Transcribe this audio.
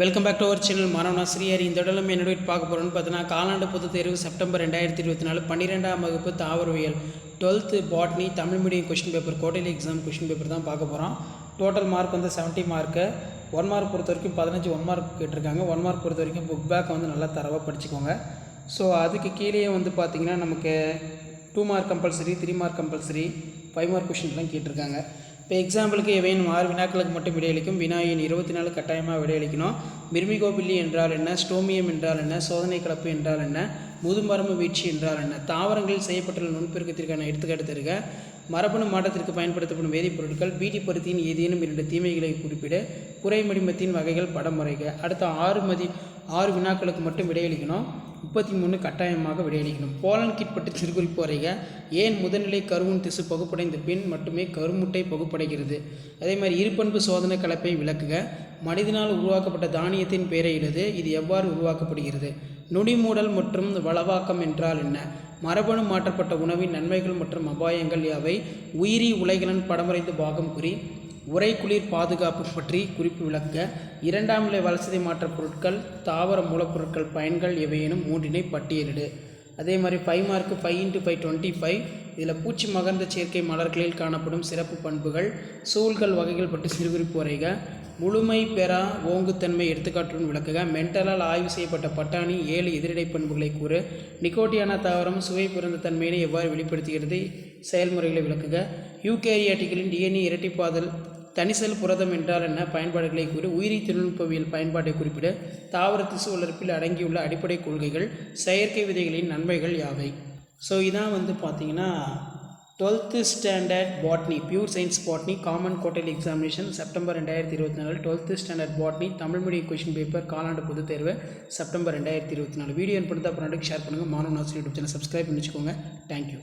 Welcome back to our channel மாணவனா ஸ்ரீஹரி. இந்த இடத்துல என்னோட பார்க்க போகிறோன்னு பார்த்தீங்கன்னா காலாண்டு பொதுத் தேர்வு செப்டம்பர் 2024 12ஆம் வகுப்பு தாவரவியல் 12th botany Tamil medium question paper quarterly exam question paper தான் பார்க்க போகிறோம். டோட்டல் மார்க் வந்து 70 மார்க்கு. 1 மார்க் பொறுத்த வரைக்கும் 15 1 மார்க் கேட்டிருக்காங்க. 1 மார்க் பொறுத்த வரைக்கும் புக் பேக் வந்து நல்லா தரவாக படிச்சுக்கோங்க. ஸோ அதுக்கு கீழே வந்து பார்த்திங்கன்னா நமக்கு 2 mark compulsory, 3 mark compulsory, 5 mark கொஷின்லாம் கேட்டிருக்காங்க. இப்போ எக்ஸாம்பிளுக்கு எவையும் 6 வினாக்களுக்கு மட்டும் விடையளிக்கும். வினாயின் 24 கட்டாயமாக விடையளிக்கணும். மிர்மிகோபில்லி என்றால் என்ன, ஸ்டோமியம் என்றால் என்ன, சோதனை கலப்பு என்றால் என்ன, முதுமரம்பு வீழ்ச்சி என்றால் என்ன, தாவரங்களில் செய்யப்பட்டுள்ள நுண்பெருக்கத்திற்கான எடுத்துக்காட்டு தருக, மரபணு மாற்றத்திற்கு பயன்படுத்தப்படும் வேதிப்பொருட்கள், பீட்டி பருத்தியின் ஏதேனும் 2 தீமைகளை குறிப்பிட, குறைமடிமத்தின் வகைகள் படம் வரைக. அடுத்த 6 வினாக்களுக்கு மட்டும் விடையளிக்கணும். 33 கட்டாயமாக விடையளிக்கணும். போலன் கிட் பற்றி சிறுகுறிப்பு வரைக. ஏன் முதல்நிலை கருவுன் திசு பகுப்படைந்த பின் மட்டுமே கருமுட்டை பகுப்படைகிறது. அதே மாதிரி இருபண்பு சோதனை கலப்பை விளக்குக. மனிதனால் உருவாக்கப்பட்ட தானியத்தின் பெயரை எழுது. இது எவ்வாறு உருவாக்கப்படுகிறது. நுனிமூடல் மற்றும் வளவாக்கம் என்றால் என்ன. மரபணு மாற்றப்பட்ட உணவின் நன்மைகள் மற்றும் அபாயங்கள் யாவை. உயிரி உலைகளின் படமறைந்து பாகம் குறி. உரை குளிர் பாதுகாப்பு பற்றி குறிப்பு விளக்க. 2ஆம் நிலை வளர்சிதை மாற்ற பொருட்கள், தாவர மூலப்பொருட்கள் பயன்கள் எவையேனும் 3 பட்டியலிடு. அதே மாதிரி 5 மார்க்கு 5 × 5 25. இதில் பூச்சி மகர்ந்த சேர்க்கை மலர்களில் காணப்படும் சிறப்பு பண்புகள், சூழ்கள் வகைகள் பற்றி சிறுகுறிப்பு வரைக. முழுமை பெறா ஓங்குத்தன்மை எடுத்துக்காட்டுடன் விளக்குக. மென்டலால் ஆய்வு செய்யப்பட்ட பட்டாணி 7 எதிரிடை பண்புகளை கூறு. நிக்கோட்டியானா தாவரம் சுவை பிறந்த தன்மையினை எவ்வாறு வெளிப்படுத்துகிறது, செயல்முறைகளை விளக்குக. யூகேரியாட்டிகளின் டிஎன்ஏ இரட்டிப்பாதல் தனிசெல் புரதம் என்றால் என்ன, பயன்பாடுகளை கூறி. உயிரி தொழில்நுட்பவியல் பயன்பாட்டை குறிப்பிட. தாவர திசு வளர்ப்பில் அடங்கியுள்ள அடிப்படை கொள்கைகள், செயற்கை விதைகளின் நன்மைகள் யாவை. ஸோ இதான் வந்து பார்த்திங்கன்னா 12th standard botany pure science botany common quarterly examination September 2024. 12th standard botany Tamil medium question paper காலாண்டு பொதுத் தேர்வு செப்டம்பர் 2024. வீடியோ என்பது அப்புறம் ஷேர் பண்ணுங்கள். மாணவன் ஆசிரியர் யூடியூப் சேனல் சப்ஸ்கிரைப் பண்ணி வச்சுக்கோங்க. தேங்க்யூ.